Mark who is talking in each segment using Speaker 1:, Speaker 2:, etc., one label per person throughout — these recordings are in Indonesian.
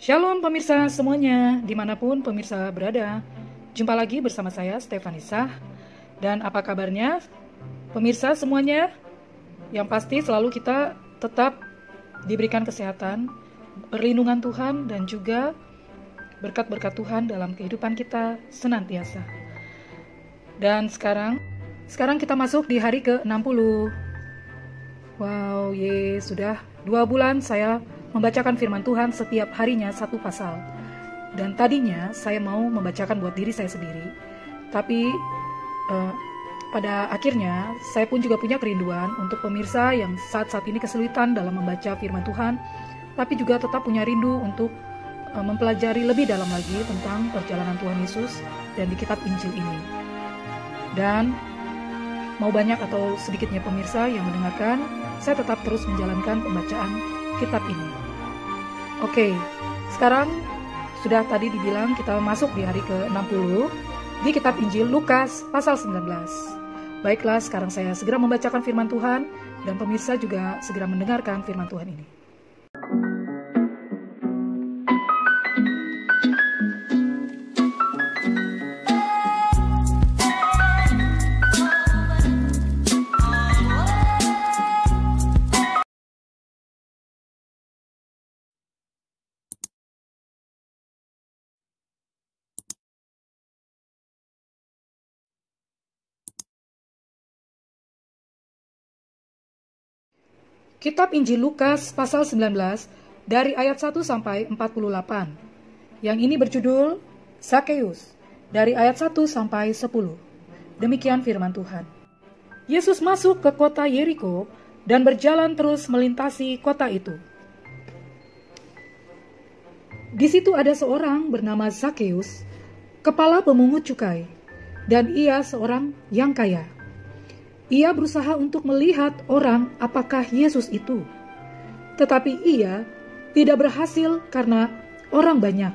Speaker 1: Shalom pemirsa semuanya, dimanapun pemirsa berada. Jumpa lagi bersama saya, Stefanisa. Dan apa kabarnya pemirsa semuanya? Yang pasti selalu kita tetap diberikan kesehatan, perlindungan Tuhan, dan juga berkat-berkat Tuhan dalam kehidupan kita senantiasa. Dan sekarang kita masuk di hari ke-60. Wow, sudah 2 bulan saya membacakan firman Tuhan setiap harinya satu pasal. Dan tadinya saya mau membacakan buat diri saya sendiri. Tapi pada akhirnya saya pun juga punya kerinduan untuk pemirsa yang saat ini kesulitan dalam membaca firman Tuhan, tapi juga tetap punya rindu untuk mempelajari lebih dalam lagi tentang perjalanan Tuhan Yesus dan di kitab Injil ini. Dan mau banyak atau sedikitnya pemirsa yang mendengarkan, saya tetap terus menjalankan pembacaan kitab ini. Oke, sekarang sudah tadi dibilang kita masuk di hari ke-60 di kitab Injil Lukas pasal 19. Baiklah, sekarang saya segera membacakan firman Tuhan dan pemirsa juga segera mendengarkan firman Tuhan ini. Kitab Injil Lukas pasal 19 dari ayat 1 sampai 48. Yang ini berjudul Zakeus dari ayat 1 sampai 10. Demikian firman Tuhan. Yesus masuk ke kota Yeriko dan berjalan terus melintasi kota itu. Di situ ada seorang bernama Zakeus, kepala pemungut cukai, dan ia seorang yang kaya. Ia berusaha untuk melihat orang apakah Yesus itu. Tetapi ia tidak berhasil karena orang banyak,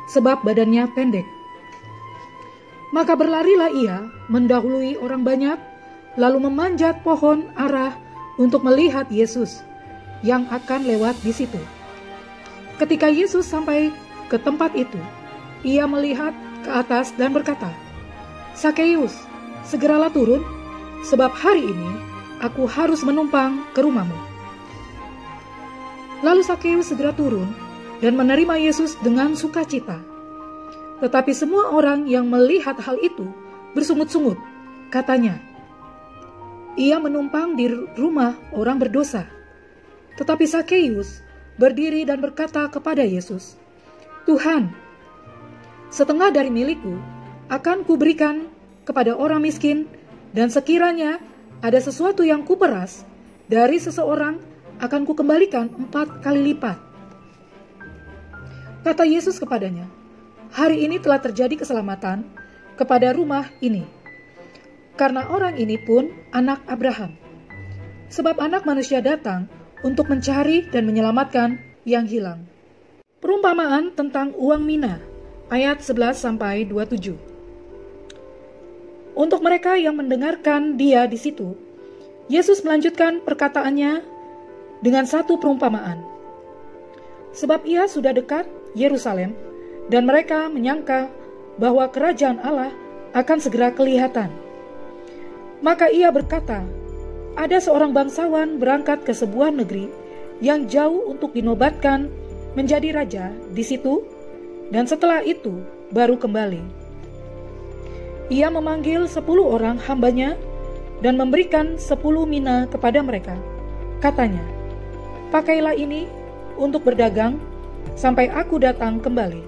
Speaker 1: sebab badannya pendek. Maka berlarilah ia mendahului orang banyak, lalu memanjat pohon ara untuk melihat Yesus yang akan lewat di situ. Ketika Yesus sampai ke tempat itu, ia melihat ke atas dan berkata, "Zakeus, segeralah turun, sebab hari ini aku harus menumpang ke rumahmu." Lalu Zakeus segera turun dan menerima Yesus dengan sukacita. Tetapi semua orang yang melihat hal itu bersungut-sungut, katanya, "Ia menumpang di rumah orang berdosa." Tetapi Zakeus berdiri dan berkata kepada Yesus, "Tuhan, setengah dari milikku akan kuberikan kepada orang miskin, dan sekiranya ada sesuatu yang kuperas dari seseorang, akan kukembalikan 4 kali lipat." Kata Yesus kepadanya, "Hari ini telah terjadi keselamatan kepada rumah ini, karena orang ini pun anak Abraham. Sebab anak manusia datang untuk mencari dan menyelamatkan yang hilang." Perumpamaan tentang uang mina, ayat 11 sampai 27. Untuk mereka yang mendengarkan dia di situ, Yesus melanjutkan perkataannya dengan satu perumpamaan. Sebab ia sudah dekat Yerusalem, dan mereka menyangka bahwa kerajaan Allah akan segera kelihatan. Maka ia berkata, ada seorang bangsawan berangkat ke sebuah negeri yang jauh untuk dinobatkan menjadi raja di situ, dan setelah itu baru kembali. Ia memanggil 10 orang hambanya dan memberikan 10 mina kepada mereka. Katanya, "Pakailah ini untuk berdagang sampai aku datang kembali."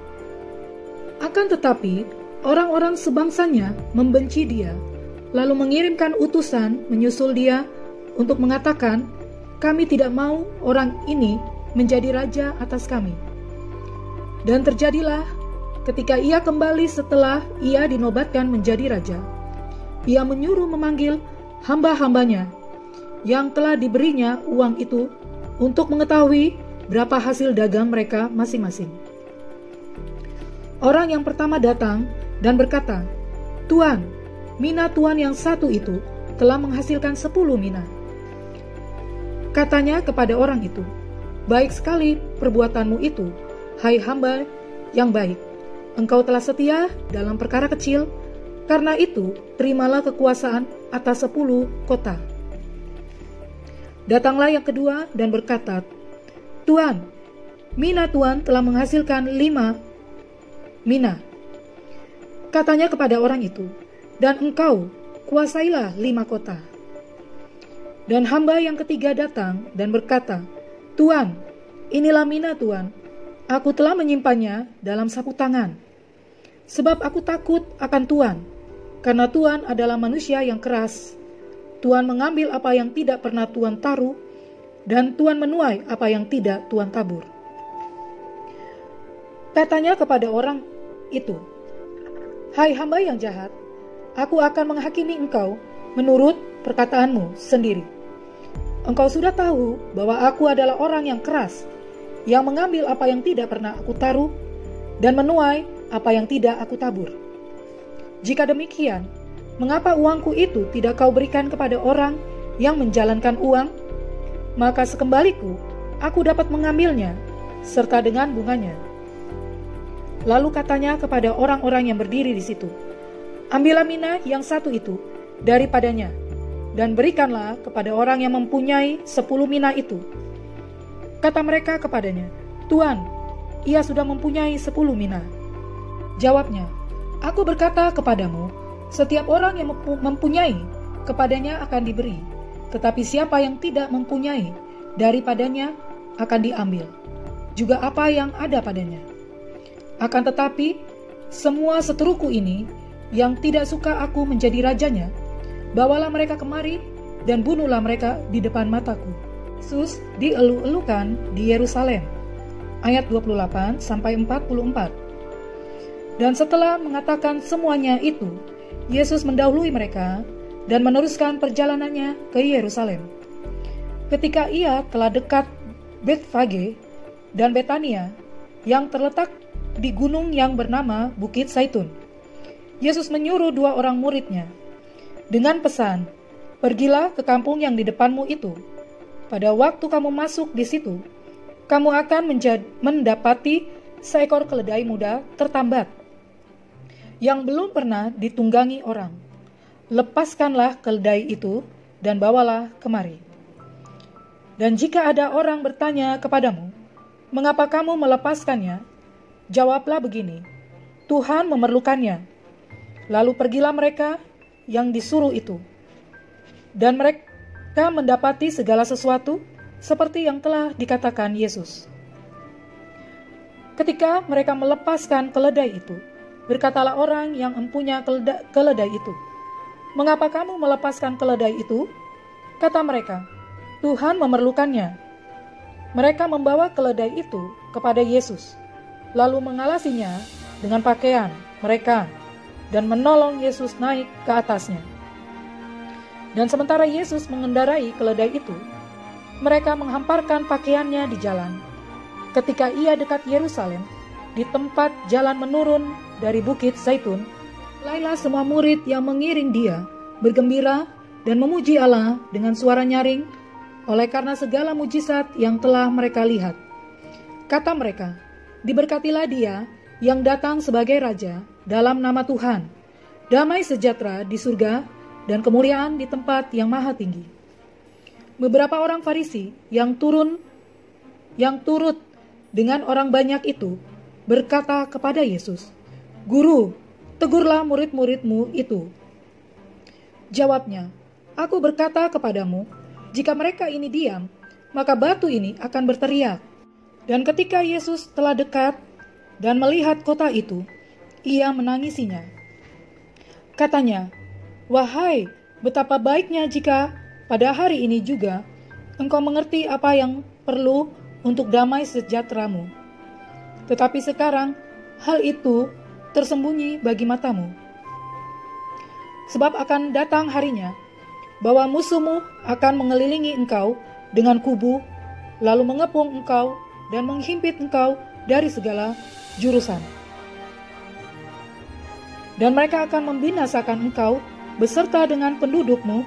Speaker 1: Akan tetapi, orang-orang sebangsanya membenci dia, lalu mengirimkan utusan menyusul dia untuk mengatakan, "Kami tidak mau orang ini menjadi raja atas kami." Dan terjadilah ketika ia kembali setelah ia dinobatkan menjadi raja, ia menyuruh memanggil hamba-hambanya yang telah diberinya uang itu untuk mengetahui berapa hasil dagang mereka masing-masing. Orang yang pertama datang dan berkata, "Tuan, mina tuan yang satu itu telah menghasilkan 10 mina." Katanya kepada orang itu, "Baik sekali perbuatanmu itu, hai hamba yang baik, engkau telah setia dalam perkara kecil, karena itu terimalah kekuasaan atas 10 kota. Datanglah yang kedua dan berkata, Tuan, mina Tuan telah menghasilkan 5 mina. Katanya kepada orang itu, dan engkau kuasailah 5 kota. Dan hamba yang ketiga datang dan berkata, Tuan, inilah mina Tuan, aku telah menyimpannya dalam sapu tangan. Sebab aku takut akan Tuan, karena Tuan adalah manusia yang keras. Tuan mengambil apa yang tidak pernah Tuan taruh, dan Tuan menuai apa yang tidak Tuan tabur. Katanya kepada orang itu, hai hamba yang jahat, aku akan menghakimi engkau menurut perkataanmu sendiri. Engkau sudah tahu bahwa aku adalah orang yang keras, yang mengambil apa yang tidak pernah aku taruh, dan menuai apa yang tidak aku tabur. Jika demikian, mengapa uangku itu tidak kau berikan kepada orang yang menjalankan uang? Maka sekembaliku, aku dapat mengambilnya, serta dengan bunganya. Lalu katanya kepada orang-orang yang berdiri di situ, ambillah mina yang satu itu daripadanya, dan berikanlah kepada orang yang mempunyai 10 mina itu. Kata mereka kepadanya, Tuan, ia sudah mempunyai 10 mina. Jawabnya, aku berkata kepadamu, setiap orang yang mempunyai, kepadanya akan diberi, tetapi siapa yang tidak mempunyai, daripadanya akan diambil juga apa yang ada padanya. Akan tetapi, semua seteruku ini, yang tidak suka aku menjadi rajanya, bawalah mereka kemari dan bunuhlah mereka di depan mataku. Yesus dielu-elukan di Yerusalem. Ayat 28-44. Dan setelah mengatakan semuanya itu, Yesus mendahului mereka dan meneruskan perjalanannya ke Yerusalem. Ketika ia telah dekat Betfage dan Betania yang terletak di gunung yang bernama Bukit Zaitun, Yesus menyuruh 2 orang muridnya dengan pesan, pergilah ke kampung yang di depanmu itu. Pada waktu kamu masuk di situ, kamu akan mendapati seekor keledai muda tertambat, yang belum pernah ditunggangi orang. Lepaskanlah keledai itu dan bawalah kemari. Dan jika ada orang bertanya kepadamu, mengapa kamu melepaskannya? Jawablah begini, Tuhan memerlukannya. Lalu pergilah mereka yang disuruh itu, dan mereka mendapati segala sesuatu seperti yang telah dikatakan Yesus. Ketika mereka melepaskan keledai itu, berkatalah orang yang mempunyai keledai itu, mengapa kamu melepaskan keledai itu? Kata mereka, Tuhan memerlukannya. Mereka membawa keledai itu kepada Yesus, lalu mengalasinya dengan pakaian mereka, dan menolong Yesus naik ke atasnya. Dan sementara Yesus mengendarai keledai itu, mereka menghamparkan pakaiannya di jalan. Ketika ia dekat Yerusalem, di tempat jalan menurun dari Bukit Zaitun, mulailah semua murid yang mengiring dia bergembira dan memuji Allah dengan suara nyaring oleh karena segala mujizat yang telah mereka lihat. Kata mereka, diberkatilah dia yang datang sebagai Raja dalam nama Tuhan, damai sejahtera di surga dan kemuliaan di tempat yang maha tinggi. Beberapa orang Farisi yang turut dengan orang banyak itu berkata kepada Yesus, Guru, tegurlah murid-muridmu itu. Jawabnya, aku berkata kepadamu, jika mereka ini diam, maka batu ini akan berteriak. Dan ketika Yesus telah dekat dan melihat kota itu, ia menangisinya. Katanya, wahai, betapa baiknya jika pada hari ini juga engkau mengerti apa yang perlu untuk damai sejahteramu. Tetapi sekarang hal itu tersembunyi bagi matamu. Sebab akan datang harinya bahwa musuhmu akan mengelilingi engkau dengan kubu, lalu mengepung engkau dan menghimpit engkau dari segala jurusan. Dan mereka akan membinasakan engkau beserta dengan pendudukmu,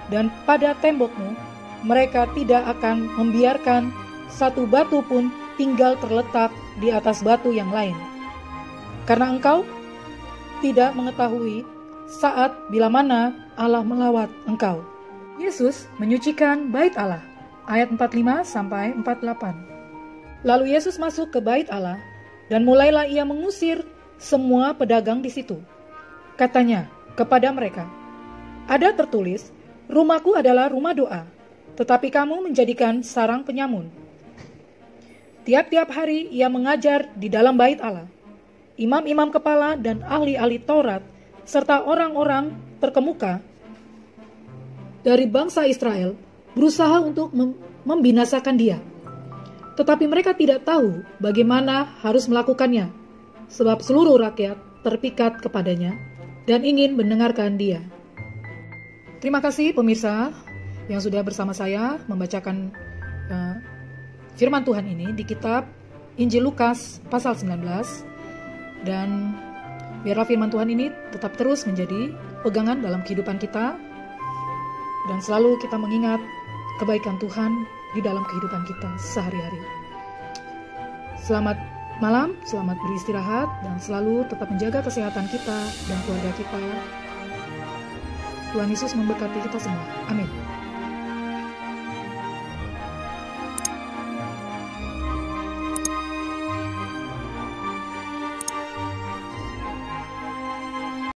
Speaker 1: dan pada tembokmu mereka tidak akan membiarkan satu batu pun tinggal terletak di atas batu yang lain. Karena engkau tidak mengetahui saat bila mana Allah melawat engkau. Yesus menyucikan bait Allah. Ayat 45 sampai 48. Lalu Yesus masuk ke bait Allah dan mulailah ia mengusir semua pedagang di situ. Katanya kepada mereka, "Ada tertulis, rumahku adalah rumah doa, tetapi kamu menjadikan sarang penyamun." Tiap-tiap hari ia mengajar di dalam bait Allah. Imam-imam kepala dan ahli-ahli Taurat serta orang-orang terkemuka dari bangsa Israel berusaha untuk membinasakan dia. Tetapi mereka tidak tahu bagaimana harus melakukannya, sebab seluruh rakyat terpikat kepadanya dan ingin mendengarkan dia. Terima kasih pemirsa yang sudah bersama saya membacakan firman Tuhan ini di kitab Injil Lukas pasal 19. Dan biarlah firman Tuhan ini tetap terus menjadi pegangan dalam kehidupan kita dan selalu kita mengingat kebaikan Tuhan di dalam kehidupan kita sehari-hari. Selamat malam, selamat beristirahat, dan selalu tetap menjaga kesehatan kita dan keluarga kita. Tuhan Yesus memberkati kita semua. Amin.